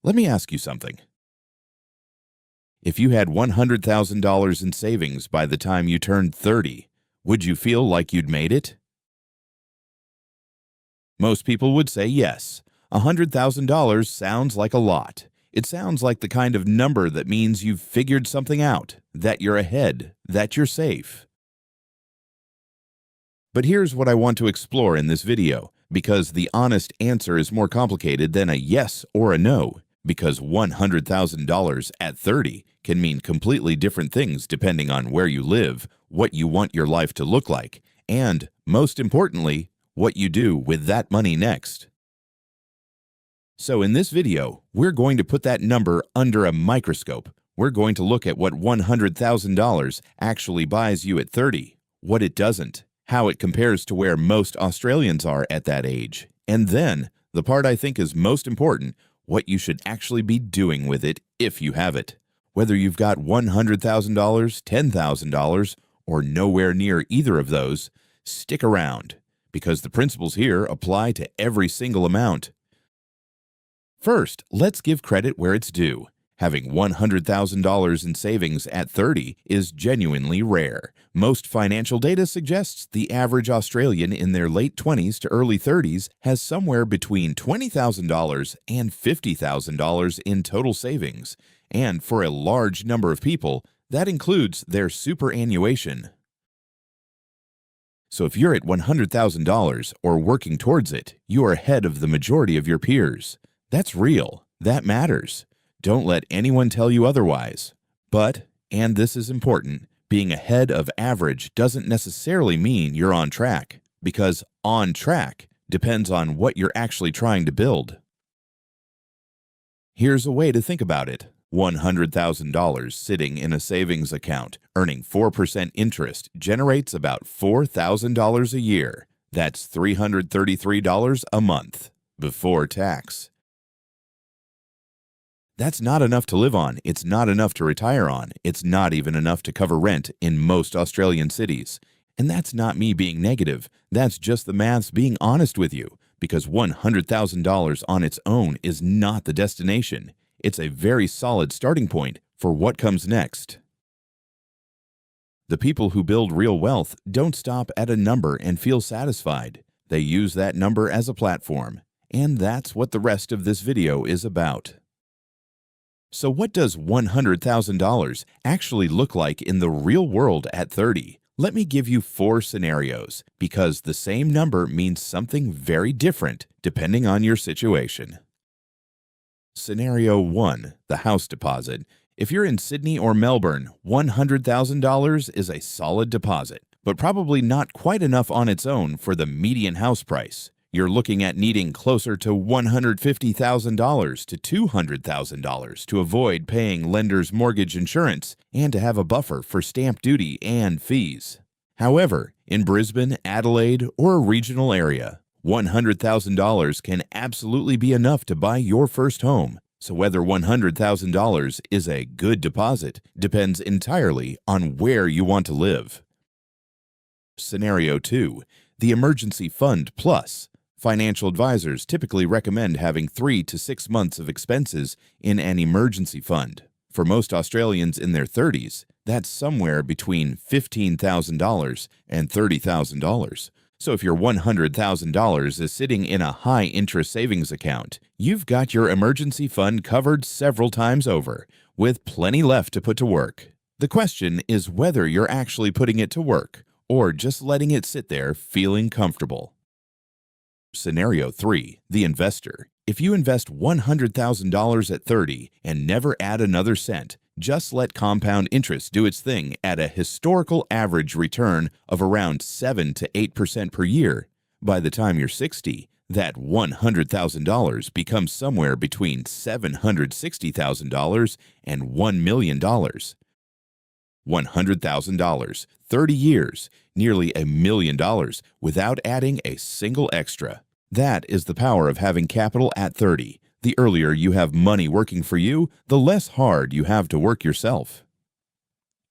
Let me ask you something. If you had $100,000 in savings by the time you turned 30, would you feel like you'd made it? Most people would say yes. $100,000 sounds like a lot. It sounds like the kind of number that means you've figured something out, that you're ahead, that you're safe. But here's what I want to explore in this video, because the honest answer is more complicated than a yes or a no, because $100,000 at 30 can mean completely different things depending on where you live, what you want your life to look like, and, most importantly, what you do with that money next. So in this video, we're going to put that number under a microscope. We're going to look at what $100,000 actually buys you at 30, what it doesn't, how it compares to where most Australians are at that age, and then, the part I think is most important, what you should actually be doing with it if you have it. Whether you've got $100,000, $10,000, or nowhere near either of those, stick around, because the principles here apply to every single amount. First, let's give credit where it's due. Having $100,000 in savings at 30 is genuinely rare. Most financial data suggests the average Australian in their late 20s to early 30s has somewhere between $20,000 and $50,000 in total savings. And for a large number of people, that includes their superannuation. So if you're at $100,000 or working towards it, you are ahead of the majority of your peers. That's real. That matters. Don't let anyone tell you otherwise. But, and this is important, being ahead of average doesn't necessarily mean you're on track, because on track depends on what you're actually trying to build. Here's a way to think about it. $100,000 sitting in a savings account, earning 4% interest, generates about $4,000 a year. That's $333 a month, before tax. That's not enough to live on, it's not enough to retire on, it's not even enough to cover rent in most Australian cities. And that's not me being negative, that's just the maths being honest with you, because $100,000 on its own is not the destination. It's a very solid starting point for what comes next. The people who build real wealth don't stop at a number and feel satisfied. They use that number as a platform. And that's what the rest of this video is about. So what does $100,000 actually look like in the real world at 30? Let me give you 4 scenarios, because the same number means something very different depending on your situation. Scenario 1, the house deposit. If you're in Sydney or Melbourne, $100,000 is a solid deposit, but probably not quite enough on its own for the median house price. You're looking at needing closer to $150,000 to $200,000 to avoid paying lender's mortgage insurance and to have a buffer for stamp duty and fees. However, in Brisbane, Adelaide, or a regional area, $100,000 can absolutely be enough to buy your first home. So whether $100,000 is a good deposit depends entirely on where you want to live. Scenario 2, the Emergency Fund Plus. Financial advisors typically recommend having 3 to 6 months of expenses in an emergency fund. For most Australians in their 30s, that's somewhere between $15,000 and $30,000. So if your $100,000 is sitting in a high-interest savings account, you've got your emergency fund covered several times over, with plenty left to put to work. The question is whether you're actually putting it to work, or just letting it sit there feeling comfortable. Scenario 3, the investor. If you invest $100,000 at 30 and never add another cent, just let compound interest do its thing at a historical average return of around 7 to 8% per year, by the time you're 60, that $100,000 becomes somewhere between $760,000 and $1 million. $100,000, 30 years, nearly $1 million without adding a single extra. That is the power of having capital at 30. The earlier you have money working for you, the less hard you have to work yourself.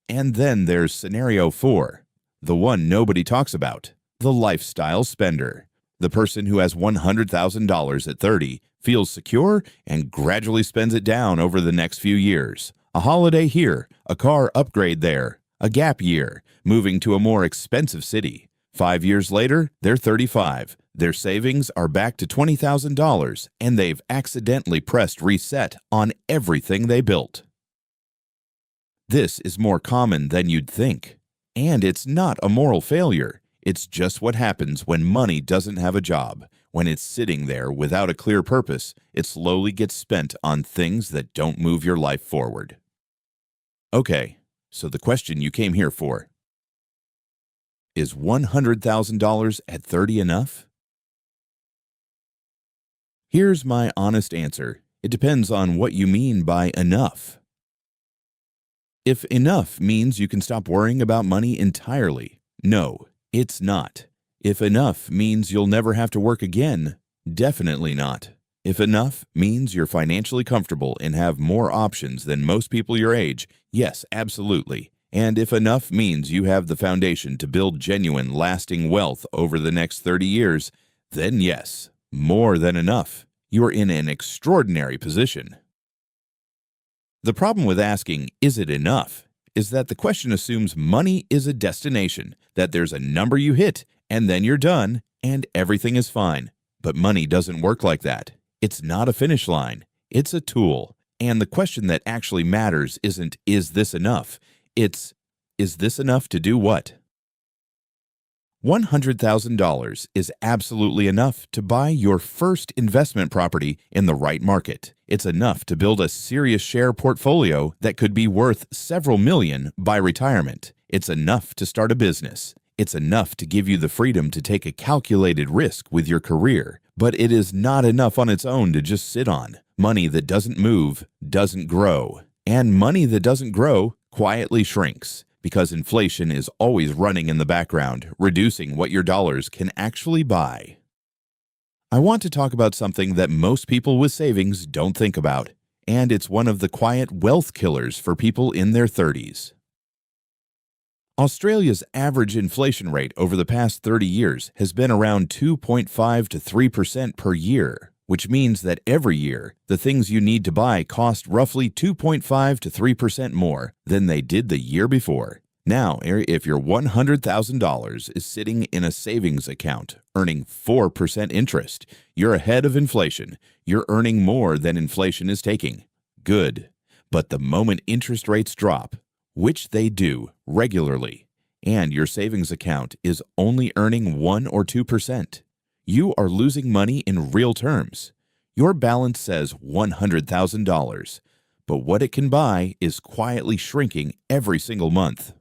And then there's scenario 4, the one nobody talks about, the lifestyle spender. The person who has $100,000 at 30 feels secure, and gradually spends it down over the next few years. A holiday here, a car upgrade there, a gap year, moving to a more expensive city. 5 years later, they're 35. Their savings are back to $20,000, and they've accidentally pressed reset on everything they built. This is more common than you'd think. And it's not a moral failure. It's just what happens when money doesn't have a job. When it's sitting there without a clear purpose, it slowly gets spent on things that don't move your life forward. Okay, so the question you came here for: is $100,000 at 30 enough? Here's my honest answer. It depends on what you mean by enough. If enough means you can stop worrying about money entirely, no, it's not. If enough means you'll never have to work again, definitely not. If enough means you're financially comfortable and have more options than most people your age, yes, absolutely. And if enough means you have the foundation to build genuine, lasting wealth over the next 30 years, then yes, more than enough. You're in an extraordinary position. The problem with asking, "Is it enough?" is that the question assumes money is a destination, that there's a number you hit, and then you're done, and everything is fine. But money doesn't work like that. It's not a finish line. It's a tool. And the question that actually matters isn't, "Is this enough?" It's, "Is this enough to do what?" $100,000 is absolutely enough to buy your first investment property in the right market. It's enough to build a serious share portfolio that could be worth several million by retirement. It's enough to start a business. It's enough to give you the freedom to take a calculated risk with your career. But it is not enough on its own to just sit on. Money that doesn't move doesn't grow. And money that doesn't grow quietly shrinks, because inflation is always running in the background, reducing what your dollars can actually buy. I want to talk about something that most people with savings don't think about, and it's one of the quiet wealth killers for people in their 30s. Australia's average inflation rate over the past 30 years has been around 2.5 to 3% per year, which means that every year, the things you need to buy cost roughly 2.5 to 3% more than they did the year before. Now, if your $100,000 is sitting in a savings account earning 4% interest, you're ahead of inflation. You're earning more than inflation is taking. Good. But the moment interest rates drop, which they do regularly, and your savings account is only earning 1 or 2%, you are losing money in real terms. Your balance says $100,000, but what it can buy is quietly shrinking every single month.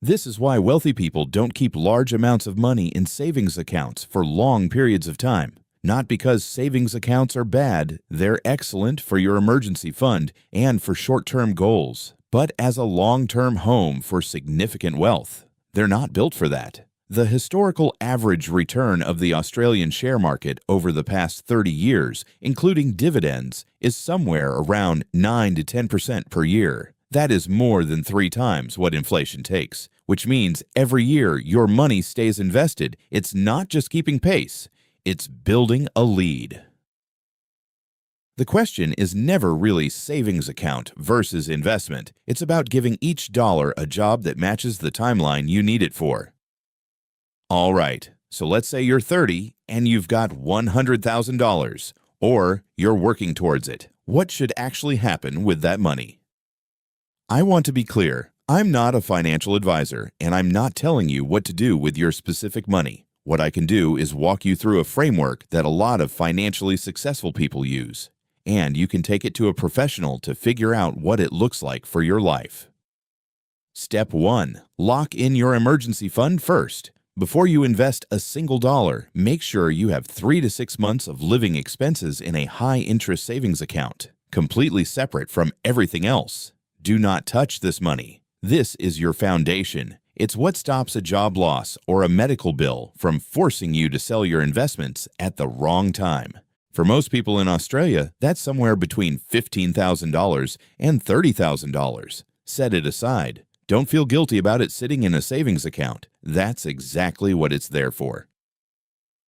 This is why wealthy people don't keep large amounts of money in savings accounts for long periods of time. Not because savings accounts are bad, they're excellent for your emergency fund and for short-term goals, but as a long-term home for significant wealth. They're not built for that. The historical average return of the Australian share market over the past 30 years, including dividends, is somewhere around 9 to 10% per year. That is more than 3 times what inflation takes, which means every year your money stays invested. It's not just keeping pace, it's building a lead. The question is never really savings account versus investment. It's about giving each dollar a job that matches the timeline you need it for. All right, so let's say you're 30 and you've got $100,000, or you're working towards it. What should actually happen with that money? I want to be clear. I'm not a financial advisor, and I'm not telling you what to do with your specific money. What I can do is walk you through a framework that a lot of financially successful people use, and you can take it to a professional to figure out what it looks like for your life. Step 1. Lock in your emergency fund first. Before you invest a single dollar, make sure you have 3 to 6 months of living expenses in a high-interest savings account, completely separate from everything else. Do not touch this money. This is your foundation. It's what stops a job loss or a medical bill from forcing you to sell your investments at the wrong time. For most people in Australia, that's somewhere between $15,000 and $30,000. Set it aside. Don't feel guilty about it sitting in a savings account. That's exactly what it's there for.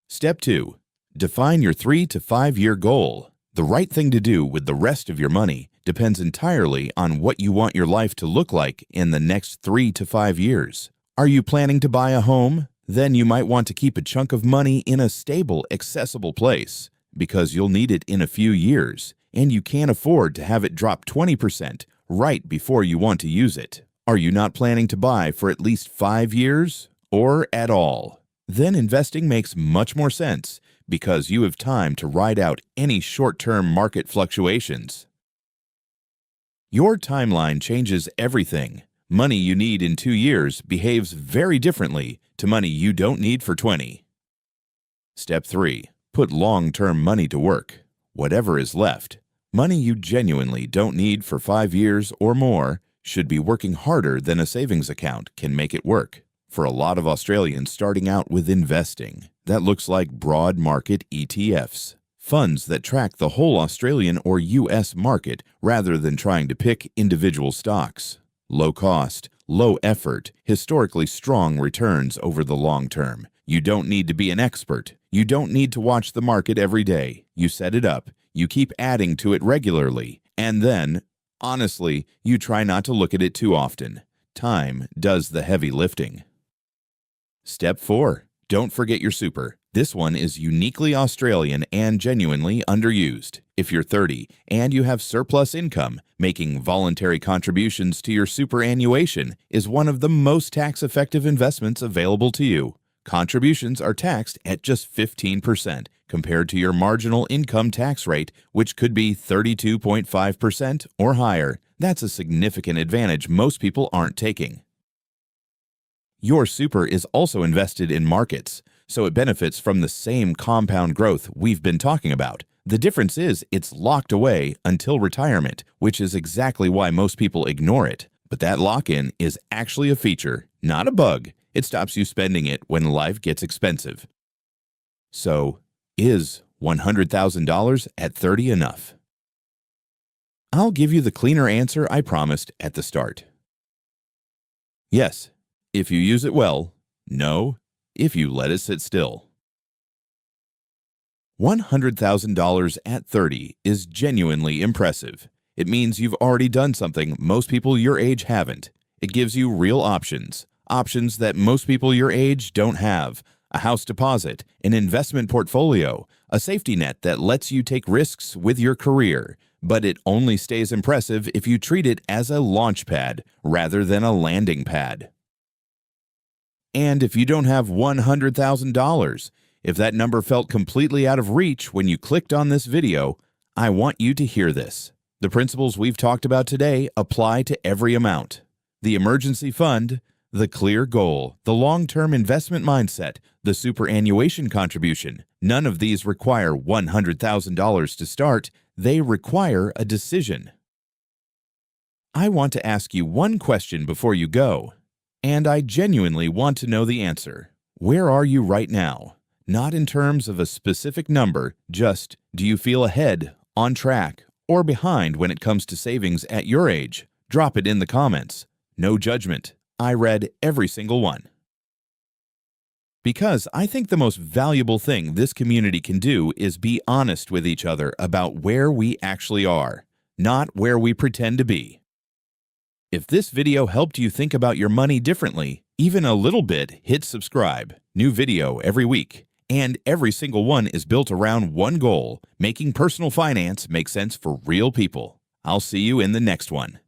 Step 2. Define your 3 to 5 year goal. The right thing to do with the rest of your money depends entirely on what you want your life to look like in the next 3 to 5 years. Are you planning to buy a home? Then you might want to keep a chunk of money in a stable, accessible place because you'll need it in a few years, and you can't afford to have it drop 20% right before you want to use it. Are you not planning to buy for at least 5 years or at all? Then investing makes much more sense because you have time to ride out any short-term market fluctuations. Your timeline changes everything. Money you need in 2 years behaves very differently to money you don't need for 20. Step 3. Put long-term money to work. Whatever is left, money you genuinely don't need for 5 years or more, should be working harder than a savings account can make it work. For a lot of Australians starting out with investing, that looks like broad market ETFs, funds that track the whole Australian or US market rather than trying to pick individual stocks. Low cost, low effort, historically strong returns over the long term. You don't need to be an expert. You don't need to watch the market every day. You set it up, you keep adding to it regularly, and then, honestly, you try not to look at it too often. Time does the heavy lifting. Step 4. Don't forget your super. This one is uniquely Australian and genuinely underused. If you're 30 and you have surplus income, making voluntary contributions to your superannuation is one of the most tax-effective investments available to you. Contributions are taxed at just 15% compared to your marginal income tax rate, which could be 32.5% or higher. That's a significant advantage most people aren't taking. Your super is also invested in markets, so it benefits from the same compound growth we've been talking about. The difference is it's locked away until retirement, which is exactly why most people ignore it. But that lock-in is actually a feature, not a bug. It stops you spending it when life gets expensive. So, is $100,000 at 30 enough? I'll give you the cleaner answer I promised at the start. Yes, if you use it well. No, if you let it sit still. $100,000 at 30 is genuinely impressive. It means you've already done something most people your age haven't. It gives you real options that most people your age don't have: a house deposit, an investment portfolio, a safety net that lets you take risks with your career. But it only stays impressive if you treat it as a launch pad rather than a landing pad. And if you don't have $100,000, if that number felt completely out of reach when you clicked on this video, I want you to hear this. The principles we've talked about today apply to every amount. The emergency fund, the clear goal, the long-term investment mindset, the superannuation contribution. None of these require $100,000 to start. They require a decision. I want to ask you one question before you go, and I genuinely want to know the answer. Where are you right now? Not in terms of a specific number, just do you feel ahead, on track, or behind when it comes to savings at your age? Drop it in the comments. No judgment. I read every single one. Because I think the most valuable thing this community can do is be honest with each other about where we actually are, not where we pretend to be. If this video helped you think about your money differently, even a little bit, hit subscribe. New video every week. And every single one is built around one goal: making personal finance make sense for real people. I'll see you in the next one.